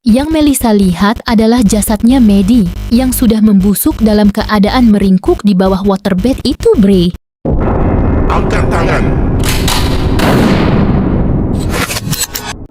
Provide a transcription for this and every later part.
Yang Melissa lihat adalah jasadnya Maddie yang sudah membusuk dalam keadaan meringkuk di bawah waterbed itu, Bre. Angkat tangan.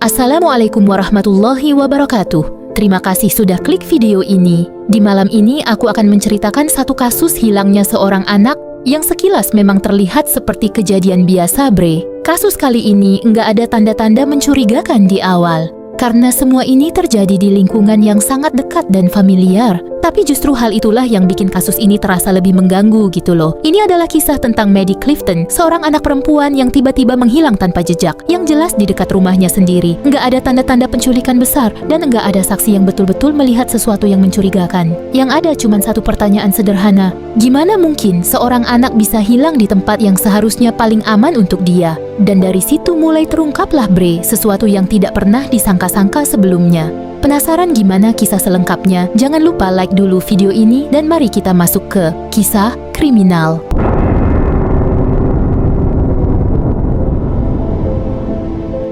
Assalamualaikum warahmatullahi wabarakatuh. Terima kasih sudah klik video ini. Di malam ini aku akan menceritakan satu kasus hilangnya seorang anak yang sekilas memang terlihat seperti kejadian biasa, Bre. Kasus kali ini nggak ada tanda-tanda mencurigakan di awal. Karena semua ini terjadi di lingkungan yang sangat dekat dan familiar. Tapi justru hal itulah yang bikin kasus ini terasa lebih mengganggu gitu loh. Ini adalah kisah tentang Maddie Clifton, seorang anak perempuan yang tiba-tiba menghilang tanpa jejak, yang jelas di dekat rumahnya sendiri. Nggak ada tanda-tanda penculikan besar, dan nggak ada saksi yang betul-betul melihat sesuatu yang mencurigakan. Yang ada cuma satu pertanyaan sederhana. Gimana mungkin seorang anak bisa hilang di tempat yang seharusnya paling aman untuk dia? Dan dari situ mulai terungkaplah, Bre, sesuatu yang tidak pernah disangka-sangka sebelumnya. Penasaran gimana kisah selengkapnya? Jangan lupa like dulu video ini dan mari kita masuk ke kisah kriminal.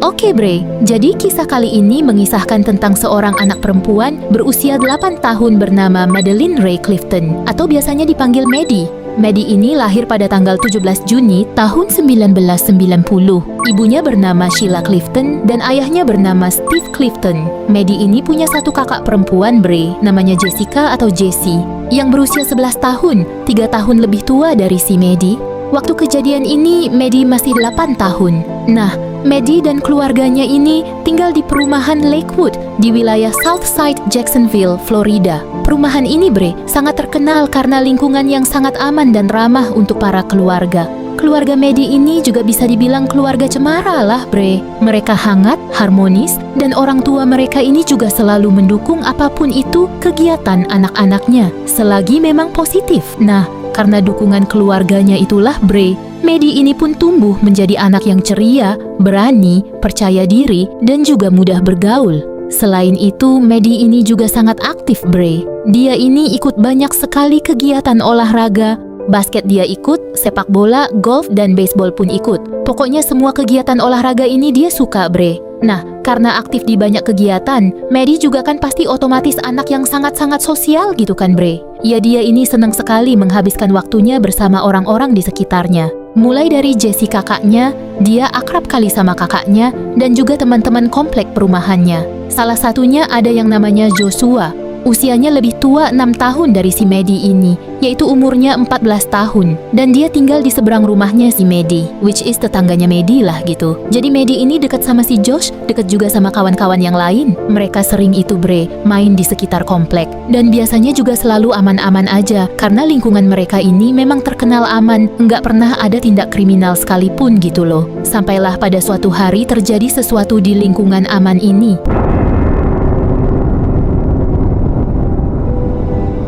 Oke, Bre, jadi kisah kali ini mengisahkan tentang seorang anak perempuan berusia 8 tahun bernama Madeline Ray Clifton, atau biasanya dipanggil Maddie. Maddie ini lahir pada tanggal 17 Juni tahun 1990. Ibunya bernama Sheila Clifton dan ayahnya bernama Steve Clifton. Maddie ini punya satu kakak perempuan, Bre, namanya Jessica atau Jessie, yang berusia 11 tahun, 3 tahun lebih tua dari si Maddie. Waktu kejadian ini, Maddie masih 8 tahun. Nah, Maddie dan keluarganya ini tinggal di perumahan Lakewood di wilayah Southside, Jacksonville, Florida. Perumahan ini, Bre, sangat terkenal karena lingkungan yang sangat aman dan ramah untuk para keluarga. Keluarga Maddie ini juga bisa dibilang keluarga cemara lah, Bre. Mereka hangat, harmonis, dan orang tua mereka ini juga selalu mendukung apapun itu kegiatan anak-anaknya, selagi memang positif. Nah, karena dukungan keluarganya itulah, Bre, Maddie ini pun tumbuh menjadi anak yang ceria, berani, percaya diri, dan juga mudah bergaul. Selain itu, Maddie ini juga sangat aktif, Bre. Dia ini ikut banyak sekali kegiatan olahraga. Basket dia ikut, sepak bola, golf, dan baseball pun ikut. Pokoknya semua kegiatan olahraga ini dia suka, Bre. Nah, karena aktif di banyak kegiatan, Maddie juga kan pasti otomatis anak yang sangat-sangat sosial gitu kan, Bre. Ya, dia ini senang sekali menghabiskan waktunya bersama orang-orang di sekitarnya. Mulai dari Jessie kakaknya, dia akrab kali sama kakaknya dan juga teman-teman komplek perumahannya. Salah satunya ada yang namanya Joshua. Usianya lebih tua 6 tahun dari si Maddie ini, yaitu umurnya 14 tahun. Dan dia tinggal di seberang rumahnya si Maddie, which is tetangganya Maddie lah gitu. Jadi Maddie ini dekat sama si Josh, dekat juga sama kawan-kawan yang lain. Mereka sering itu, Bre, main di sekitar komplek. Dan biasanya juga selalu aman-aman aja, karena lingkungan mereka ini memang terkenal aman, nggak pernah ada tindak kriminal sekalipun gitu loh. Sampailah pada suatu hari terjadi sesuatu di lingkungan aman ini.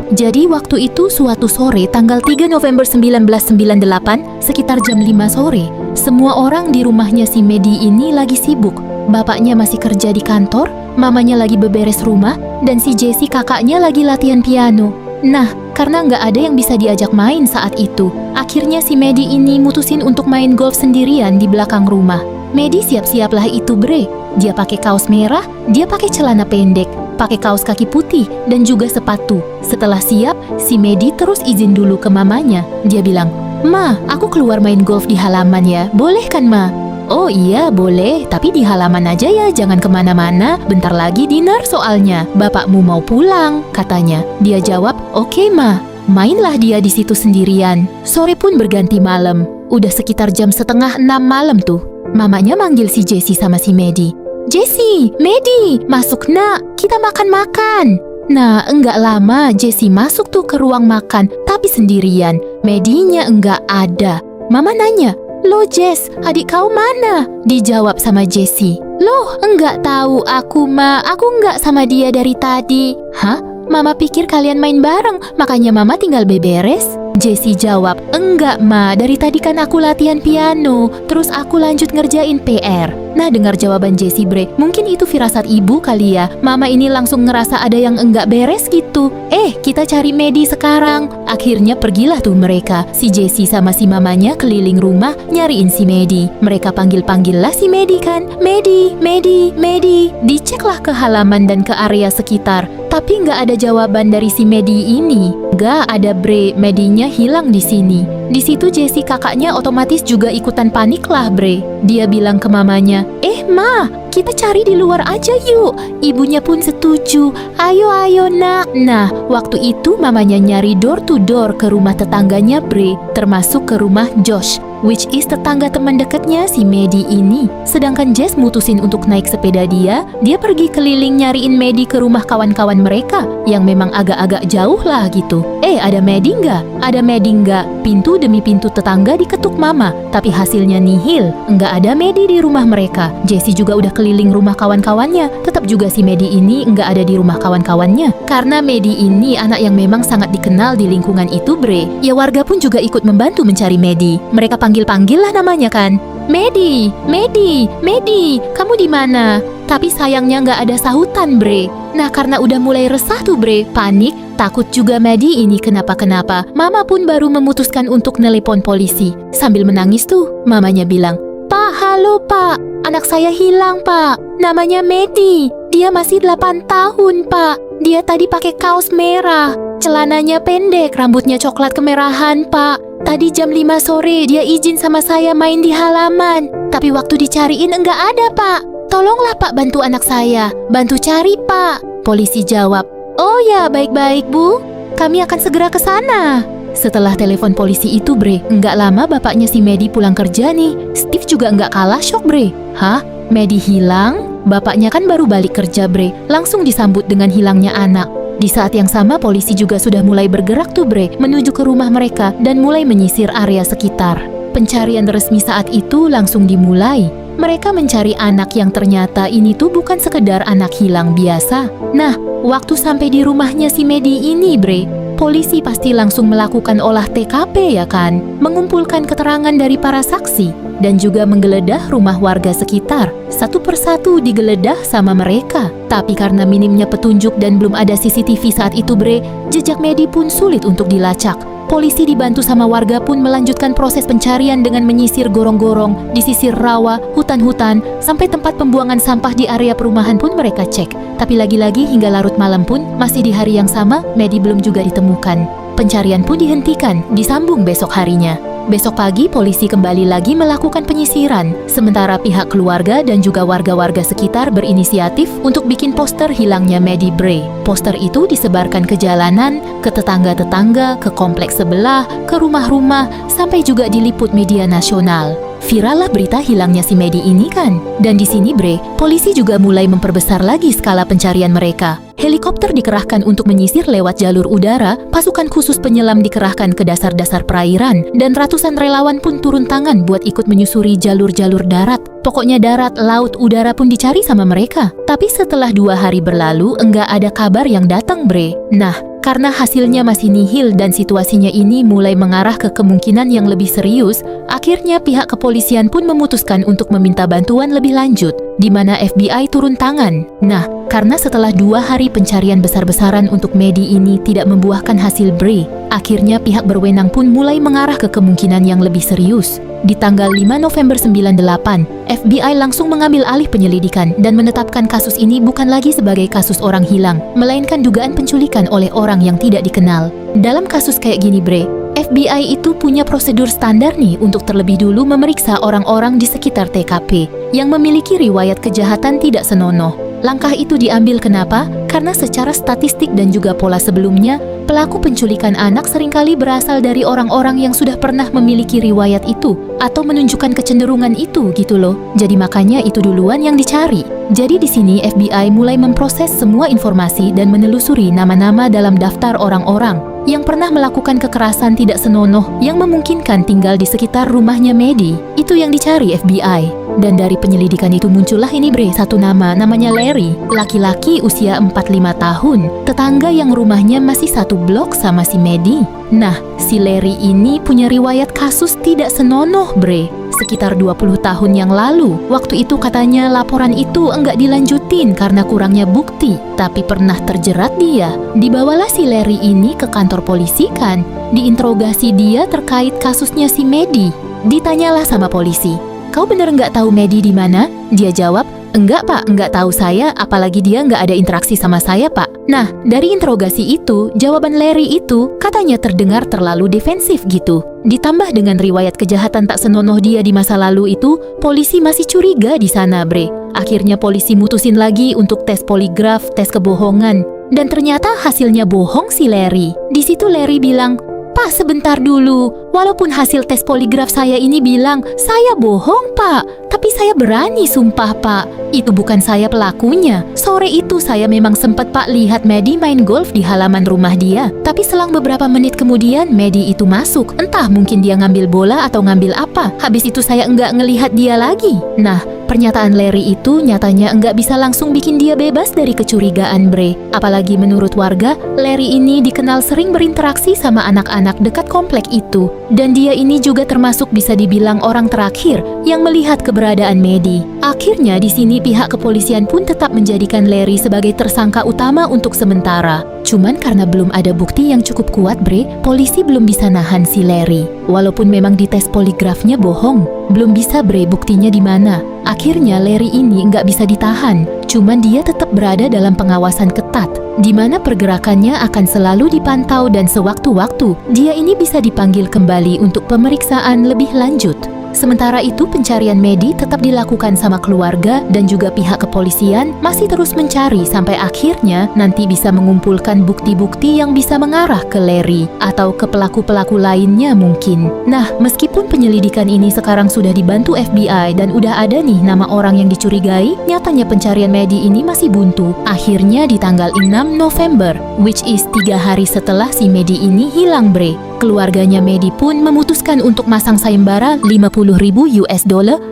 Jadi waktu itu suatu sore tanggal 3 November 1998 sekitar jam 5 sore, semua orang di rumahnya si Maddie ini lagi sibuk. Bapaknya masih kerja di kantor, mamanya lagi beberes rumah, dan si Jessie kakaknya lagi latihan piano. Nah, karena nggak ada yang bisa diajak main saat itu, akhirnya si Maddie ini mutusin untuk main golf sendirian di belakang rumah. Maddie siap-siaplah itu, Bre. Dia pakai kaos merah, dia pakai celana pendek, pakai kaos kaki putih, dan juga sepatu. Setelah siap, si Maddie terus izin dulu ke mamanya. Dia bilang, "Ma, aku keluar main golf di halaman ya, boleh kan, Ma?" "Oh iya, boleh, tapi di halaman aja ya, jangan kemana-mana, bentar lagi dinner soalnya, bapakmu mau pulang," katanya. Dia jawab, "Oke, Ma." Mainlah dia di situ sendirian. Sore pun berganti malam. Udah sekitar jam setengah 6 malam tuh. Mamanya manggil si Jessie sama si Maddie. "Jessie, Maddie, masuk nak, kita makan-makan." Nah, enggak lama Jessie masuk tuh ke ruang makan, tapi sendirian. Maddie-nya enggak ada. Mama nanya, "Loh Jess, adik kau mana?" Dijawab sama Jessie, "Loh, enggak tahu aku, Ma, aku enggak sama dia dari tadi." "Hah? Mama pikir kalian main bareng, makanya Mama tinggal beberes." Jessie jawab, "Enggak, Ma, dari tadi kan aku latihan piano, terus aku lanjut ngerjain PR." Nah, dengar jawaban Jessie, Bre, mungkin itu firasat ibu kali ya. Mama ini langsung ngerasa ada yang enggak beres gitu. Kita cari Maddie sekarang. Akhirnya pergilah tuh mereka. Si Jessie sama si mamanya keliling rumah nyariin si Maddie. Mereka panggil-panggillah si Maddie kan. Maddie, Maddie, Maddie. Diceklah ke halaman dan ke area sekitar. Tapi nggak ada jawaban dari si Maddie ini. Nggak ada Bre, Maddie-nya hilang di sini. Di situ Jessie kakaknya otomatis juga ikutan panik lah Bre. Dia bilang ke mamanya, Ma, kita cari di luar aja yuk. Ibunya pun setuju. Ayo nak. Nah, waktu itu mamanya nyari door to door ke rumah tetangganya Bre, termasuk ke rumah Josh, which is tetangga teman dekatnya si Maddie ini. Sedangkan Jess mutusin untuk naik sepeda dia pergi keliling nyariin Maddie ke rumah kawan-kawan mereka yang memang agak-agak jauh lah gitu. Ada Maddie nggak? Ada Maddie nggak? Pintu demi pintu tetangga diketuk mama, tapi hasilnya nihil. Nggak ada Maddie di rumah mereka. Jessie juga udah keliling rumah kawan-kawannya, tetap juga si Maddie ini nggak ada di rumah kawan-kawannya. Karena Maddie ini anak yang memang sangat dikenal di lingkungan itu Bre. Ya warga pun juga ikut membantu mencari Maddie. Mereka panggil-panggil lah namanya kan. Maddie, Maddie, Maddie, kamu di mana? Tapi sayangnya nggak ada sahutan Bre. Nah karena udah mulai resah tuh Bre, panik, takut juga Maddie ini kenapa-kenapa. Mama pun baru memutuskan untuk nelepon polisi. Sambil menangis tuh, mamanya bilang, "Pak, halo Pak, anak saya hilang Pak. Namanya Maddie. Dia masih 8 tahun Pak. Dia tadi pakai kaos merah. Celananya pendek, rambutnya coklat kemerahan Pak. Tadi jam 5 sore dia izin sama saya main di halaman. Tapi waktu dicariin enggak ada Pak. Tolonglah Pak bantu anak saya. Bantu cari Pak." Polisi jawab, "Oh ya, baik-baik Bu. Kami akan segera ke sana." Setelah telepon polisi itu Bre, enggak lama bapaknya si Maddie pulang kerja nih. Steve juga enggak kalah shock Bre. Hah? Maddie hilang? Bapaknya kan baru balik kerja Bre. Langsung disambut dengan hilangnya anak. Di saat yang sama polisi juga sudah mulai bergerak tuh Bre, menuju ke rumah mereka dan mulai menyisir area sekitar. Pencarian resmi saat itu langsung dimulai. Mereka mencari anak yang ternyata ini tuh bukan sekedar anak hilang biasa. Nah, waktu sampai di rumahnya si Maddie ini Bre, polisi pasti langsung melakukan olah TKP ya kan, mengumpulkan keterangan dari para saksi dan juga menggeledah rumah warga sekitar. Satu persatu digeledah sama mereka. Tapi karena minimnya petunjuk dan belum ada CCTV saat itu Bre, jejak Maddie pun sulit untuk dilacak. Polisi dibantu sama warga pun melanjutkan proses pencarian dengan menyisir gorong-gorong, disisir rawa, hutan-hutan, sampai tempat pembuangan sampah di area perumahan pun mereka cek. Tapi lagi-lagi hingga larut malam pun, masih di hari yang sama, Maddie belum juga ditemukan. Pencarian pun dihentikan, disambung besok harinya. Besok pagi polisi kembali lagi melakukan penyisiran, sementara pihak keluarga dan juga warga-warga sekitar berinisiatif untuk bikin poster hilangnya Maddie Bre. Poster itu disebarkan ke jalanan, ke tetangga-tetangga, ke kompleks sebelah, ke rumah-rumah, sampai juga diliput media nasional. Viral lah berita hilangnya si Maddie ini kan. Dan di sini Bre, polisi juga mulai memperbesar lagi skala pencarian mereka. Helikopter dikerahkan untuk menyisir lewat jalur udara, pasukan khusus penyelam dikerahkan ke dasar-dasar perairan, dan ratusan relawan pun turun tangan buat ikut menyusuri jalur-jalur darat. Pokoknya darat, laut, udara pun dicari sama mereka. Tapi setelah 2 hari berlalu, enggak ada kabar yang datang Bre. Nah, karena hasilnya masih nihil dan situasinya ini mulai mengarah ke kemungkinan yang lebih serius, akhirnya pihak kepolisian pun memutuskan untuk meminta bantuan lebih lanjut, di mana FBI turun tangan. Nah, karena setelah 2 hari pencarian besar-besaran untuk Maddie ini tidak membuahkan hasil Bre, akhirnya pihak berwenang pun mulai mengarah ke kemungkinan yang lebih serius. Di tanggal 5 November 98, FBI langsung mengambil alih penyelidikan dan menetapkan kasus ini bukan lagi sebagai kasus orang hilang, melainkan dugaan penculikan oleh orang yang tidak dikenal. Dalam kasus kayak gini Bre, FBI itu punya prosedur standar nih untuk terlebih dulu memeriksa orang-orang di sekitar TKP yang memiliki riwayat kejahatan tidak senonoh. Langkah itu diambil kenapa? Karena secara statistik dan juga pola sebelumnya, pelaku penculikan anak seringkali berasal dari orang-orang yang sudah pernah memiliki riwayat itu atau menunjukkan kecenderungan itu gitu loh. Jadi makanya itu duluan yang dicari. Jadi di sini FBI mulai memproses semua informasi dan menelusuri nama-nama dalam daftar orang-orang yang pernah melakukan kekerasan tidak senonoh yang memungkinkan tinggal di sekitar rumahnya Maddie. Itu yang dicari FBI. Dan dari penyelidikan itu muncullah ini Bre, satu nama, namanya Larry. Laki-laki usia 45 tahun, tetangga yang rumahnya masih satu blok sama si Maddie. Nah, si Larry ini punya riwayat kasus tidak senonoh Bre. sekitar 20 tahun yang lalu. Waktu itu katanya laporan itu enggak dilanjutin karena kurangnya bukti, tapi pernah terjerat dia. Dibawalah si Larry ini ke kantor polisi kan. Diinterogasi dia terkait kasusnya si Maddie. Ditanyalah sama polisi, "Kau bener nggak tahu Maddie di mana?" Dia jawab, "Enggak pak, enggak tahu saya, apalagi dia enggak ada interaksi sama saya pak." Nah, dari interogasi itu, jawaban Larry itu katanya terdengar terlalu defensif gitu. Ditambah dengan riwayat kejahatan tak senonoh dia di masa lalu itu, polisi masih curiga di sana bre. Akhirnya polisi mutusin lagi untuk tes poligraf, tes kebohongan. Dan ternyata hasilnya bohong si Larry. Di situ Larry bilang, "Pak, sebentar dulu. Walaupun hasil tes poligraf saya ini bilang, saya bohong, Pak. Tapi saya berani sumpah, Pak. Itu bukan saya pelakunya. Sore itu saya memang sempat, Pak, lihat Maddie main golf di halaman rumah dia. Tapi selang beberapa menit kemudian, Maddie itu masuk. Entah mungkin dia ngambil bola atau ngambil apa. Habis itu saya enggak ngelihat dia lagi." Nah, pernyataan Larry itu nyatanya enggak bisa langsung bikin dia bebas dari kecurigaan bre. Apalagi menurut warga, Larry ini dikenal sering berinteraksi sama anak-anak dekat komplek itu. Dan dia ini juga termasuk bisa dibilang orang terakhir yang melihat keberadaan Maddie. Akhirnya di sini pihak kepolisian pun tetap menjadikan Larry sebagai tersangka utama untuk sementara. Cuman karena belum ada bukti yang cukup kuat bre, polisi belum bisa nahan si Larry. Walaupun memang dites poligrafnya bohong, belum bisa bre buktinya di mana. Akhirnya Larry ini nggak bisa ditahan, cuman dia tetap berada dalam pengawasan ketat, di mana pergerakannya akan selalu dipantau dan sewaktu-waktu dia ini bisa dipanggil kembali untuk pemeriksaan lebih lanjut. Sementara itu pencarian Maddie tetap dilakukan sama keluarga dan juga pihak kepolisian masih terus mencari sampai akhirnya nanti bisa mengumpulkan bukti-bukti yang bisa mengarah ke Larry atau ke pelaku-pelaku lainnya mungkin. Nah, meskipun penyelidikan ini sekarang sudah dibantu FBI dan udah ada nih nama orang yang dicurigai, nyatanya pencarian Maddie ini masih buntu. Akhirnya di tanggal 6 November, which is 3 hari setelah si Maddie ini hilang bre, keluarganya Maddie pun memutuskan untuk masang sayembara $50,000.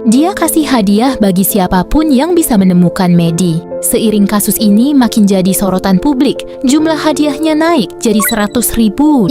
Dia kasih hadiah bagi siapapun yang bisa menemukan Maddie. Seiring kasus ini makin jadi sorotan publik, jumlah hadiahnya naik jadi $100,000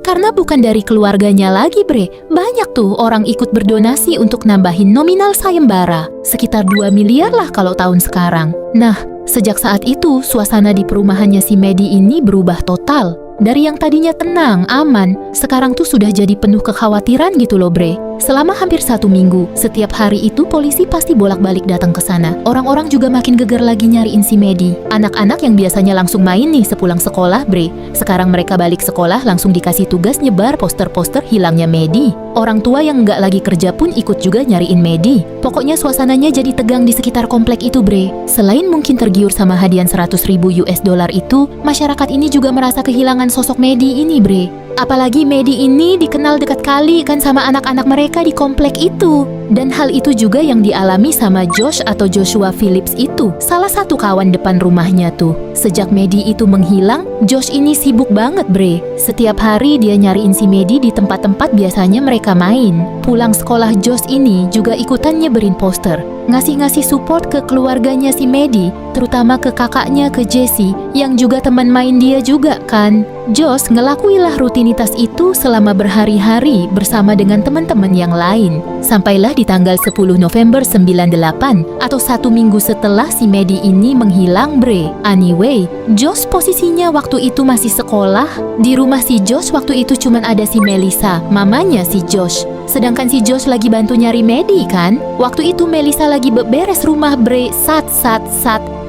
karena bukan dari keluarganya lagi bre. Banyak tuh orang ikut berdonasi untuk nambahin nominal sayembara. Sekitar 2 miliar lah kalau tahun sekarang. Nah, sejak saat itu suasana di perumahannya si Maddie ini berubah total. Dari yang tadinya tenang, aman, sekarang tuh sudah jadi penuh kekhawatiran gitu loh bre. Selama hampir 1 minggu, setiap hari itu polisi pasti bolak-balik datang ke sana. Orang-orang juga makin geger lagi nyariin si Maddie. Anak-anak yang biasanya langsung main nih sepulang sekolah bre, sekarang mereka balik sekolah langsung dikasih tugas nyebar poster-poster hilangnya Maddie. Orang tua yang nggak lagi kerja pun ikut juga nyariin Maddie. Pokoknya suasananya jadi tegang di sekitar komplek itu bre. Selain mungkin tergiur sama hadiah $100,000 itu, masyarakat ini juga merasa kehilangan sosok Maddie ini bre. Apalagi Maddie ini dikenal dekat kali kan sama anak-anak mereka di komplek itu. Dan hal itu juga yang dialami sama Josh atau Joshua Phillips itu, salah satu kawan depan rumahnya tuh. Sejak Maddie itu menghilang, Josh ini sibuk banget bre. Setiap hari dia nyariin si Maddie di tempat-tempat biasanya mereka main. Pulang sekolah Josh ini juga ikutan nyeberin poster, ngasih-ngasih support ke keluarganya si Maddie, terutama ke kakaknya, ke Jesse, yang juga teman main dia juga kan. Josh ngelakuilah rutinitas itu selama berhari-hari bersama dengan teman-teman yang lain. Sampailah di tanggal 10 November 98 atau 1 minggu setelah si Maddie ini menghilang bre. Anyway, Josh posisinya waktu itu masih sekolah. Di rumah si Josh waktu itu cuman ada si Melissa, mamanya si Josh. Sedangkan si Josh lagi bantu nyari Maddie kan. Waktu itu Melissa lagi beberes rumah bre, sat.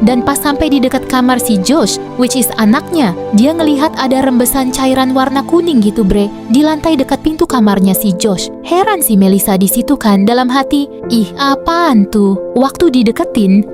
Dan pas sampai di dekat kamar si Josh, which is anaknya, dia ngelihat ada rembesan cairan warna kuning gitu bre, di lantai dekat pintu kamarnya si Josh. Heran si Melissa di situ kan, dalam hati, ih apaan tuh? Waktu dideketin,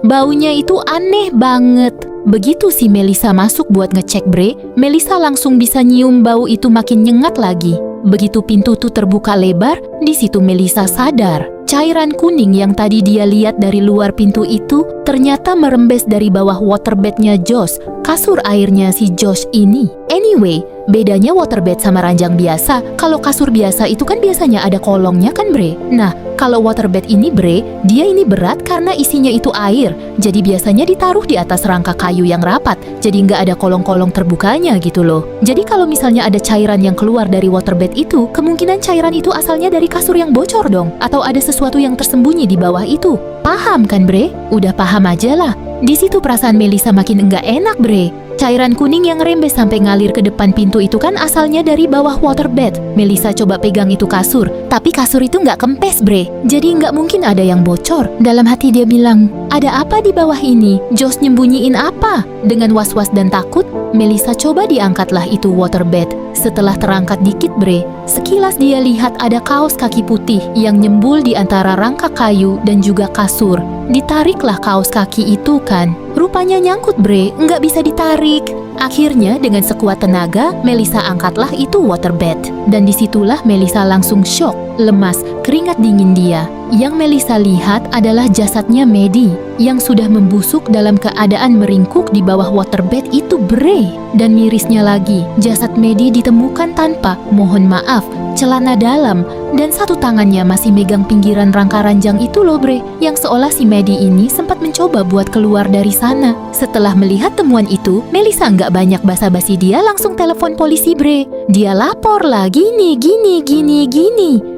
baunya itu aneh banget. Begitu si Melissa masuk buat ngecek bre, Melissa langsung bisa nyium bau itu makin nyengat lagi. Begitu pintu tuh terbuka lebar, di situ Melissa sadar. Cairan kuning yang tadi dia lihat dari luar pintu itu ternyata merembes dari bawah waterbednya Josh, kasur airnya si Josh ini. Anyway, bedanya waterbed sama ranjang biasa, kalau kasur biasa itu kan biasanya ada kolongnya kan bre. Nah, kalau waterbed ini bre, dia ini berat karena isinya itu air. Jadi biasanya ditaruh di atas rangka kayu yang rapat, jadi nggak ada kolong-kolong terbukanya gitu loh. Jadi kalau misalnya ada cairan yang keluar dari waterbed itu, kemungkinan cairan itu asalnya dari kasur yang bocor dong. Atau ada sesuatu yang tersembunyi di bawah itu. Paham kan bre? Udah paham aja lah. Di situ perasaan Melisa makin enggak enak bre. Cairan kuning yang rembes sampai ngalir ke depan pintu itu kan asalnya dari bawah waterbed. Melisa coba pegang itu kasur, tapi kasur itu nggak kempes bre. Jadi nggak mungkin ada yang bocor. Dalam hati dia bilang, ada apa di bawah ini? Josh nyembunyiin apa? Dengan was-was dan takut, Melisa coba diangkatlah itu waterbed. Setelah terangkat dikit bre, sekilas dia lihat ada kaos kaki putih yang nyembul di antara rangka kayu dan juga kasur. Ditariklah kaos kaki itu kan. Rupanya nyangkut bre, nggak bisa ditarik. Akhirnya dengan sekuat tenaga, Melisa angkatlah itu waterbed. Dan disitulah Melisa langsung shock, lemas, keringat dingin dia. Yang Melisa lihat adalah jasadnya Maddie yang sudah membusuk dalam keadaan meringkuk di bawah waterbed itu bre. Dan mirisnya lagi, jasad Maddie ditemukan tanpa, mohon maaf, celana dalam. Dan satu tangannya masih megang pinggiran rangka ranjang itu loh bre. Yang seolah si Maddie ini sempat mencoba buat keluar dari sana. Setelah melihat temuan itu, Melisa nggak banyak basa-basi, dia langsung telepon polisi bre. Dia lapor lah gini.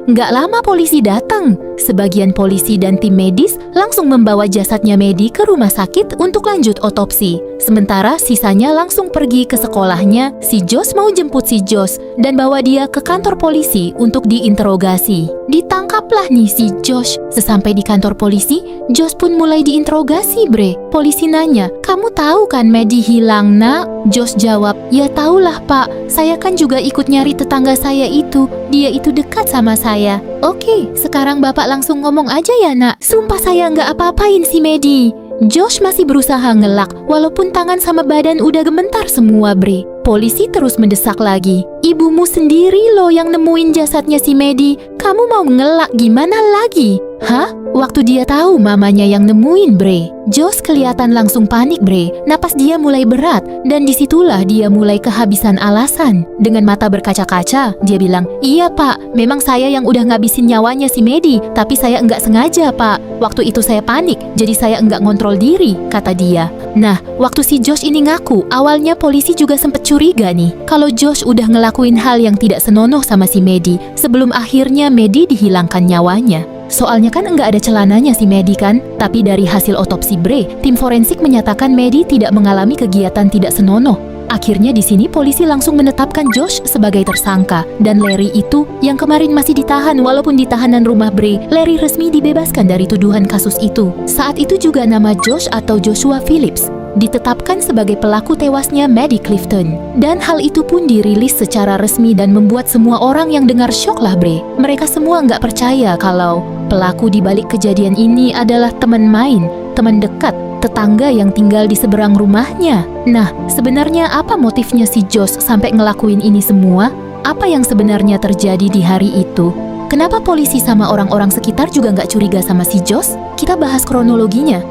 Nggak lama polisi datang. Sebagian polisi dan tim medis langsung membawa jasadnya Maddie ke rumah sakit untuk lanjut otopsi. Sementara sisanya langsung pergi ke sekolahnya. Si Josh mau jemput si Josh dan bawa dia ke kantor polisi untuk diinterogasi. Ditangkaplah nih si Josh. Sesampai di kantor polisi, Josh pun mulai diinterogasi bre. Polisi nanya, kamu tahu kan Maddie hilang nak? Josh jawab, ya tahulah pak, saya kan juga ikut nyari tetangga saya itu. Dia itu dekat sama saya. Oke, sekarang bapak langsung ngomong aja ya nak. Sumpah saya nggak apa-apain si Maddie. Josh masih berusaha ngelak, walaupun tangan sama badan udah gemetar semua bre. Polisi terus mendesak lagi. Ibumu sendiri loh yang nemuin jasadnya si Maddie. Kamu mau ngelak gimana lagi? Hah? Waktu dia tahu mamanya yang nemuin bre. Josh kelihatan langsung panik bre. Napas dia mulai berat dan disitulah dia mulai kehabisan alasan. Dengan mata berkaca-kaca, dia bilang, iya pak, memang saya yang udah ngabisin nyawanya si Maddie. Tapi saya enggak sengaja pak. Waktu itu saya panik, jadi saya enggak ngontrol diri, kata dia. Nah, waktu si Josh ini ngaku, awalnya polisi juga sempet curiga nih. Kalau Josh udah ngelakuin hal yang tidak senonoh sama si Maddie sebelum akhirnya Maddie dihilangkan nyawanya. Soalnya kan enggak ada celananya si Maddie kan? Tapi dari hasil otopsi bre, tim forensik menyatakan Maddie tidak mengalami kegiatan tidak senonoh. Akhirnya di sini polisi langsung menetapkan Josh sebagai tersangka. Dan Larry itu yang kemarin masih ditahan walaupun di tahanan rumah bre, Larry resmi dibebaskan dari tuduhan kasus itu. Saat itu juga nama Josh atau Joshua Phillips ditetapkan sebagai pelaku tewasnya Maddie Clifton. Dan hal itu pun dirilis secara resmi dan membuat semua orang yang dengar syok lah bre. Mereka semua nggak percaya kalau pelaku di balik kejadian ini adalah teman main, teman dekat, tetangga yang tinggal di seberang rumahnya. Nah, sebenarnya apa motifnya si Josh sampai ngelakuin ini semua? Apa yang sebenarnya terjadi di hari itu? Kenapa polisi sama orang-orang sekitar juga nggak curiga sama si Josh? Kita bahas kronologinya.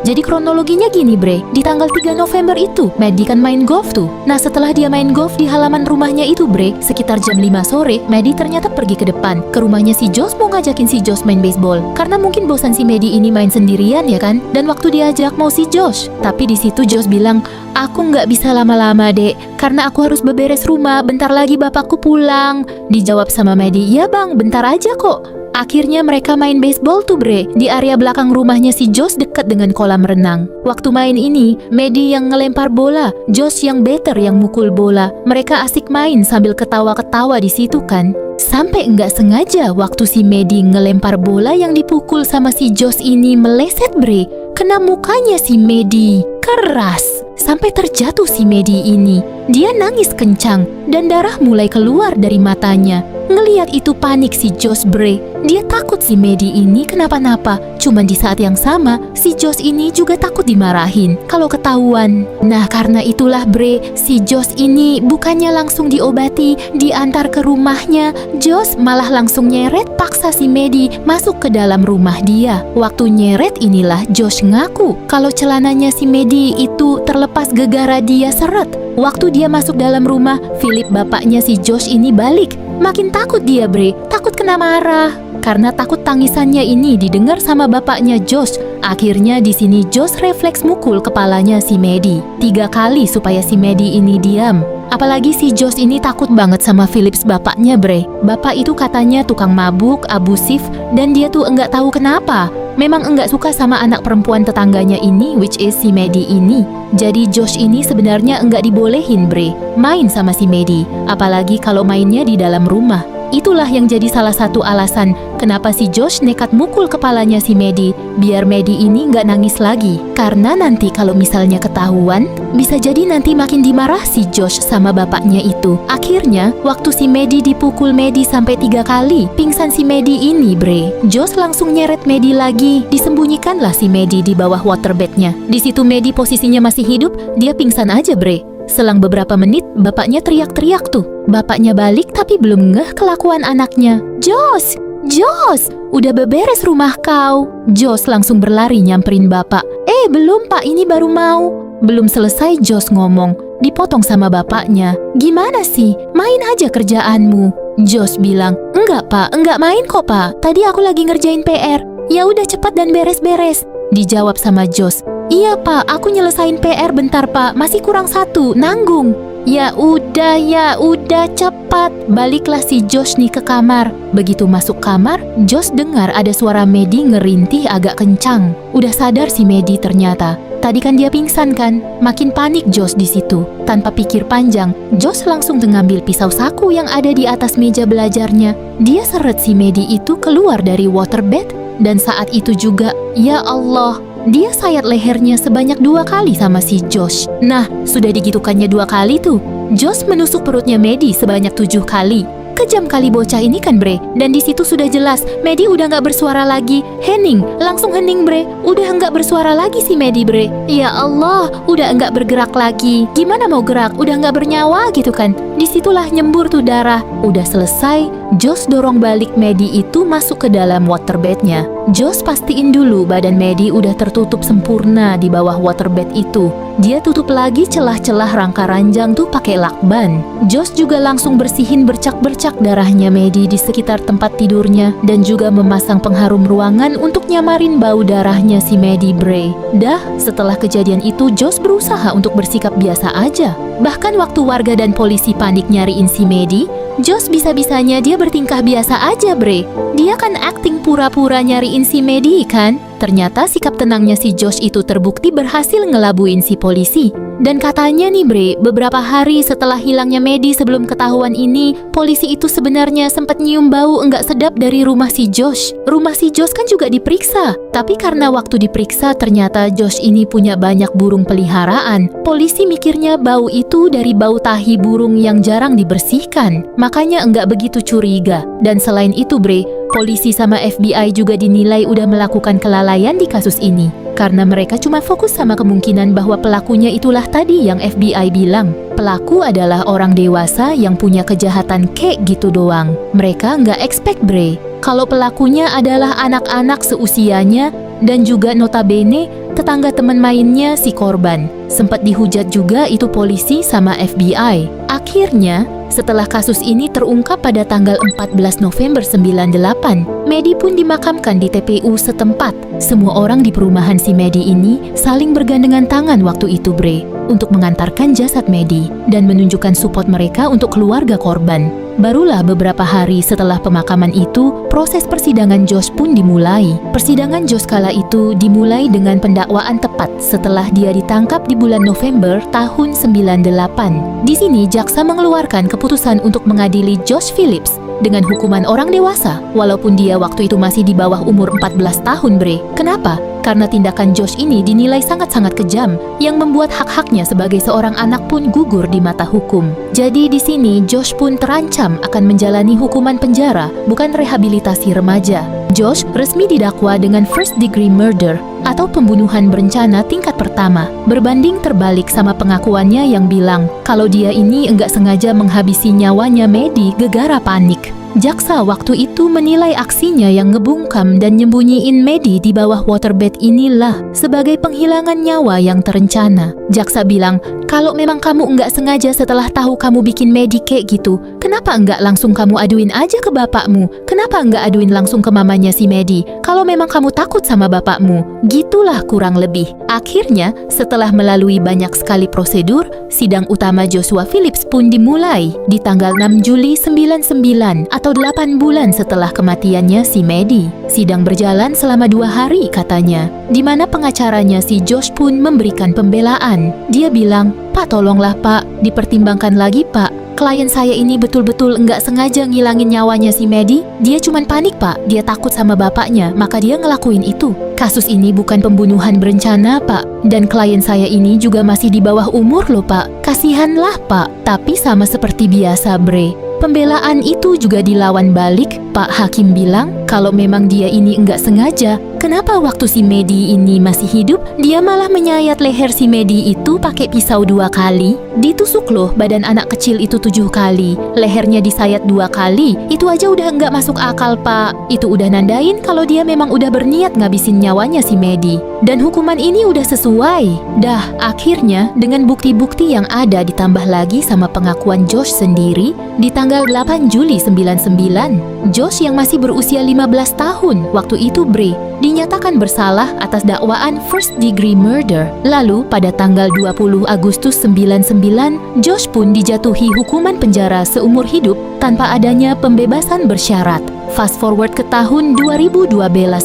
Jadi kronologinya gini bre, di tanggal 3 November itu, Maddie kan main golf tuh. Nah setelah dia main golf di halaman rumahnya itu bre, sekitar jam 5 sore, Maddie ternyata pergi ke depan, ke rumahnya si Josh mau ngajakin si Josh main baseball. Karena mungkin bosan si Maddie ini main sendirian ya kan, dan waktu diajak mau si Josh. Tapi di situ Josh bilang, aku nggak bisa lama-lama dek, karena aku harus beberes rumah, bentar lagi bapakku pulang. Dijawab sama Maddie, ya bang, bentar aja kok. Akhirnya mereka main baseball tuh bre, di area belakang rumahnya si Josh dekat dengan kolam renang. Waktu main ini, Maddie yang ngelempar bola, Josh yang batter yang mukul bola. Mereka asik main sambil ketawa-ketawa di situ kan. Sampai enggak sengaja waktu si Maddie ngelempar bola yang dipukul sama si Josh ini meleset bre, kena mukanya si Maddie. Keras, sampai terjatuh si Maddie ini. Dia nangis kencang dan darah mulai keluar dari matanya. Ngeliat itu panik si Josh, bre. Dia takut si Maddie ini kenapa-napa. Cuman di saat yang sama, si Josh ini juga takut dimarahin kalau ketahuan. Nah, karena itulah, bre, si Josh ini bukannya langsung diobati, diantar ke rumahnya. Josh malah langsung nyeret paksa si Maddie masuk ke dalam rumah dia. Waktu nyeret inilah Josh ngaku kalau celananya si Maddie itu terlepas gegara dia seret. Waktu dia masuk dalam rumah, Philip, bapaknya si Josh ini balik. Makin takut dia, bre, takut kena marah. Karena takut tangisannya ini didengar sama bapaknya Josh. Akhirnya di sini Josh refleks mukul kepalanya si Maddie 3 kali supaya si Maddie ini diam. Apalagi si Josh ini takut banget sama Phillips, bapaknya, bre. Bapak itu katanya tukang mabuk, abusif, dan dia tuh enggak tahu kenapa. Memang enggak suka sama anak perempuan tetangganya ini, which is si Maddie ini. Jadi Josh ini sebenarnya enggak dibolehin, bre, main sama si Maddie. Apalagi kalau mainnya di dalam rumah. Itulah yang jadi salah satu alasan kenapa si Josh nekat mukul kepalanya si Maddie, biar Maddie ini nggak nangis lagi. Karena nanti kalau misalnya ketahuan, bisa jadi nanti makin dimarah si Josh sama bapaknya itu. Akhirnya, waktu si Maddie dipukul Maddie sampai 3 kali, pingsan si Maddie ini, bre. Josh langsung nyeret Maddie lagi, disembunyikanlah si Maddie di bawah waterbednya. Di situ Maddie posisinya masih hidup, dia pingsan aja, bre. Selang beberapa menit, bapaknya teriak-teriak tuh. Bapaknya balik tapi belum ngeh kelakuan anaknya. Josh! Josh! Udah beberes rumah kau. Josh langsung berlari nyamperin bapak. Belum pak, ini baru mau. Belum selesai Josh ngomong, dipotong sama bapaknya. Gimana sih? Main aja kerjaanmu. Josh bilang, enggak pak, enggak main kok pak. Tadi aku lagi ngerjain PR. Ya udah cepat dan beres-beres. Dijawab sama Josh. Iya pak, aku nyelesain PR bentar pak, masih kurang 1, nanggung. Ya udah cepat. Baliklah si Josh nih ke kamar. Begitu masuk kamar, Josh dengar ada suara Maddie ngerintih agak kencang. Udah sadar si Maddie ternyata. Tadi kan dia pingsan kan? Makin panik Josh di situ. Tanpa pikir panjang, Josh langsung mengambil pisau saku yang ada di atas meja belajarnya. Dia seret si Maddie itu keluar dari waterbed dan saat itu juga, ya Allah, dia sayat lehernya sebanyak 2 kali sama si Josh. Nah, sudah digitukannya 2 kali tuh. Josh menusuk perutnya Maddie sebanyak 7 kali. Kejam kali bocah ini kan, bre. Dan di situ sudah jelas, Maddie udah nggak bersuara lagi. Hening, langsung hening, bre. Udah nggak bersuara lagi si Maddie, bre. Ya Allah, udah nggak bergerak lagi. Gimana mau gerak? Udah nggak bernyawa gitu kan. Disitulah nyembur tuh darah. Udah selesai, Josh dorong balik Maddie itu masuk ke dalam waterbednya. Josh pastiin dulu badan Maddie udah tertutup sempurna di bawah waterbed itu. Dia tutup lagi celah-celah rangka ranjang tuh pakai lakban. Josh juga langsung bersihin bercak-bercak darahnya Maddie di sekitar tempat tidurnya dan juga memasang pengharum ruangan untuk nyamarin bau darahnya si Maddie, bre. Dah, setelah kejadian itu Josh berusaha untuk bersikap biasa aja. Bahkan waktu warga dan polisi panik nyariin si Maddie, Josh bisa-bisanya dia bertingkah biasa aja, bre. Dia kan acting pura-pura nyariin si Maddie kan? Ternyata sikap tenangnya si Josh itu terbukti berhasil ngelabuin si polisi. Dan katanya nih, bre, beberapa hari setelah hilangnya Maddie sebelum ketahuan ini, polisi itu sebenarnya sempat nyium bau enggak sedap dari rumah si Josh. Rumah si Josh kan juga diperiksa. Tapi karena waktu diperiksa ternyata Josh ini punya banyak burung peliharaan. Polisi mikirnya bau itu dari bau tahi burung yang jarang dibersihkan. Makanya enggak begitu curiga. Dan selain itu, bre, polisi sama FBI juga dinilai udah melakukan kelalaian di kasus ini. Karena mereka cuma fokus sama kemungkinan bahwa pelakunya itulah tadi yang FBI bilang. Pelaku adalah orang dewasa yang punya kejahatan kayak gitu doang. Mereka nggak expect, bre, kalau pelakunya adalah anak-anak seusianya dan juga notabene tetangga teman mainnya si korban. Sempat dihujat juga itu polisi sama FBI. Akhirnya, setelah kasus ini terungkap pada tanggal 14 November 98, Maddie pun dimakamkan di TPU setempat. Semua orang di perumahan si Maddie ini saling bergandengan tangan waktu itu, bre, untuk mengantarkan jasad Maddie dan menunjukkan support mereka untuk keluarga korban. Barulah beberapa hari setelah pemakaman itu, proses persidangan Josh pun dimulai. Persidangan Josh kala itu dimulai dengan pendakwaan tepat setelah dia ditangkap di bulan November tahun 98. Di sini jaksa mengeluarkan keputusan untuk mengadili Josh Phillips dengan hukuman orang dewasa, walaupun dia waktu itu masih di bawah umur 14 tahun, bre. Kenapa? karena tindakan Josh ini dinilai sangat-sangat kejam yang membuat hak-haknya sebagai seorang anak pun gugur di mata hukum. Jadi di sini Josh pun terancam akan menjalani hukuman penjara, bukan rehabilitasi remaja. Josh resmi didakwa dengan first degree murder atau pembunuhan berencana tingkat pertama, berbanding terbalik sama pengakuannya yang bilang kalau dia ini enggak sengaja menghabisi nyawanya Maddie gegara panik. Jaksa waktu itu menilai aksinya yang ngebungkam dan nyembunyiin Maddie di bawah waterbed inilah sebagai penghilangan nyawa yang terencana. Jaksa bilang, kalau memang kamu enggak sengaja setelah tahu kamu bikin Maddie kayak gitu, kenapa enggak langsung kamu aduin aja ke bapakmu? Kenapa enggak aduin langsung ke mamanya si Maddie? Kalau memang kamu takut sama bapakmu, gitulah kurang lebih. Akhirnya, setelah melalui banyak sekali prosedur, sidang utama Joshua Phillips pun dimulai di tanggal 6 Juli 99 atau 8 bulan setelah kematiannya si Maddie. Sidang berjalan selama 2 hari katanya, di mana pengacaranya si Josh pun memberikan pembelaan. Dia bilang, "Pak, tolonglah Pak, dipertimbangkan lagi Pak. Klien saya ini betul-betul enggak sengaja ngilangin nyawanya si Maddie. Dia cuman panik Pak, dia takut sama bapaknya, maka dia ngelakuin itu. Kasus ini bukan pembunuhan berencana Pak. Dan klien saya ini juga masih di bawah umur loh Pak. Kasihanlah Pak." Tapi sama seperti biasa Bre, pembelaan itu juga dilawan balik. Pak Hakim bilang kalau memang dia ini enggak sengaja, kenapa waktu si Maddie ini masih hidup, dia malah menyayat leher si Maddie itu pakai pisau 2 kali. Ditusuk loh badan anak kecil itu 7 kali, lehernya disayat 2 kali. Itu aja udah enggak masuk akal Pak. Itu udah nandain kalau dia memang udah berniat ngabisin nyawanya si Maddie. Dan hukuman ini udah sesuai. Dah, akhirnya dengan bukti-bukti yang ada ditambah lagi sama pengakuan Josh sendiri, di tanggal 8 Juli 99, Josh yang masih berusia 15 tahun waktu itu Bre, dinyatakan bersalah atas dakwaan first degree murder. Lalu pada tanggal 20 Agustus 99, Josh pun dijatuhi hukuman penjara seumur hidup tanpa adanya pembebasan bersyarat. Fast forward ke tahun 2012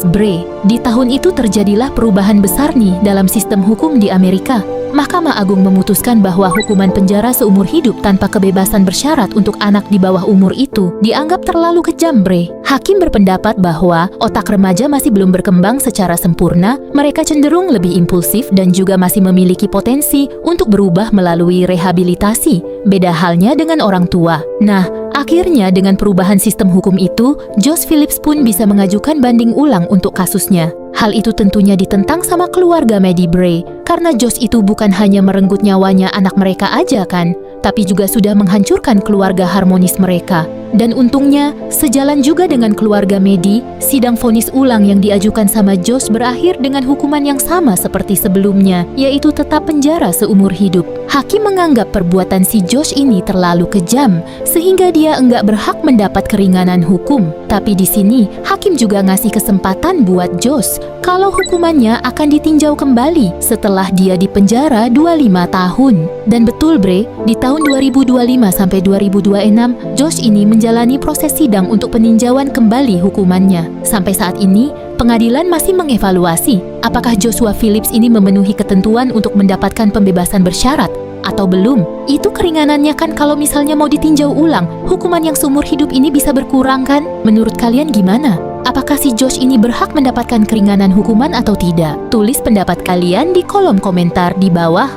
Bre, di tahun itu terjadilah perubahan besar nih dalam sistem hukum di Amerika. Mahkamah Agung memutuskan bahwa hukuman penjara seumur hidup tanpa kebebasan bersyarat untuk anak di bawah umur itu dianggap terlalu kejam Bre. Hakim berpendapat bahwa otak remaja masih belum berkembang secara sempurna, mereka cenderung lebih impulsif dan juga masih memiliki potensi untuk berubah melalui rehabilitasi. Beda halnya dengan orang tua. Nah, akhirnya dengan perubahan sistem hukum itu, Josh Phillips pun bisa mengajukan banding ulang untuk kasusnya. Hal itu tentunya ditentang sama keluarga Maddie Bre, karena Josh itu bukan hanya merenggut nyawanya anak mereka aja kan, tapi juga sudah menghancurkan keluarga harmonis mereka. Dan untungnya, sejalan juga dengan keluarga Maddie, sidang vonis ulang yang diajukan sama Josh berakhir dengan hukuman yang sama seperti sebelumnya, yaitu tetap penjara seumur hidup. Hakim menganggap perbuatan si Josh ini terlalu kejam, sehingga dia enggak berhak mendapat keringanan hukum. Tapi di sini, hakim juga ngasih kesempatan buat Josh kalau hukumannya akan ditinjau kembali setelah dia dipenjara 25 tahun. Dan betul Bre, di tahun 2025 sampai 2026, Josh ini menjalani proses sidang untuk peninjauan kembali hukumannya. Sampai saat ini, pengadilan masih mengevaluasi apakah Joshua Phillips ini memenuhi ketentuan untuk mendapatkan pembebasan bersyarat atau belum. Itu keringanannya kan kalau misalnya mau ditinjau ulang, hukuman yang seumur hidup ini bisa berkurang kan? Menurut kalian gimana? Apakah si Josh ini berhak mendapatkan keringanan hukuman atau tidak? Tulis pendapat kalian di kolom komentar di bawah.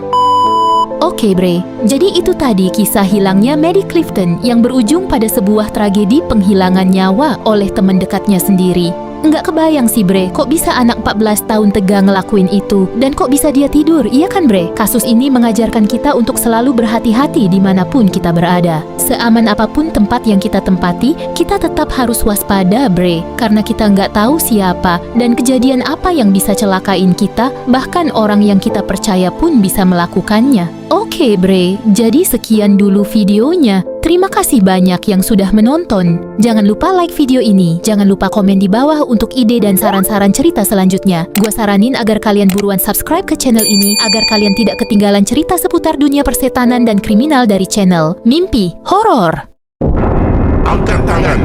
Oke Bre, jadi itu tadi kisah hilangnya Maddie Clifton yang berujung pada sebuah tragedi penghilangan nyawa oleh teman dekatnya sendiri. Nggak kebayang sih Bre, kok bisa anak 14 tahun tegang ngelakuin itu? Dan kok bisa dia tidur, iya kan Bre? Kasus ini mengajarkan kita untuk selalu berhati-hati dimanapun kita berada. Seaman apapun tempat yang kita tempati, kita tetap harus waspada Bre. Karena kita nggak tahu siapa dan kejadian apa yang bisa celakain kita, bahkan orang yang kita percaya pun bisa melakukannya. Oke Bre, jadi sekian dulu videonya. Terima kasih banyak yang sudah menonton. Jangan lupa like video ini. Jangan lupa komen di bawah untuk ide dan saran-saran cerita selanjutnya. Gua saranin agar kalian buruan subscribe ke channel ini agar kalian tidak ketinggalan cerita seputar dunia persetanan dan kriminal dari channel Mimpi Horor. Angkat tangan.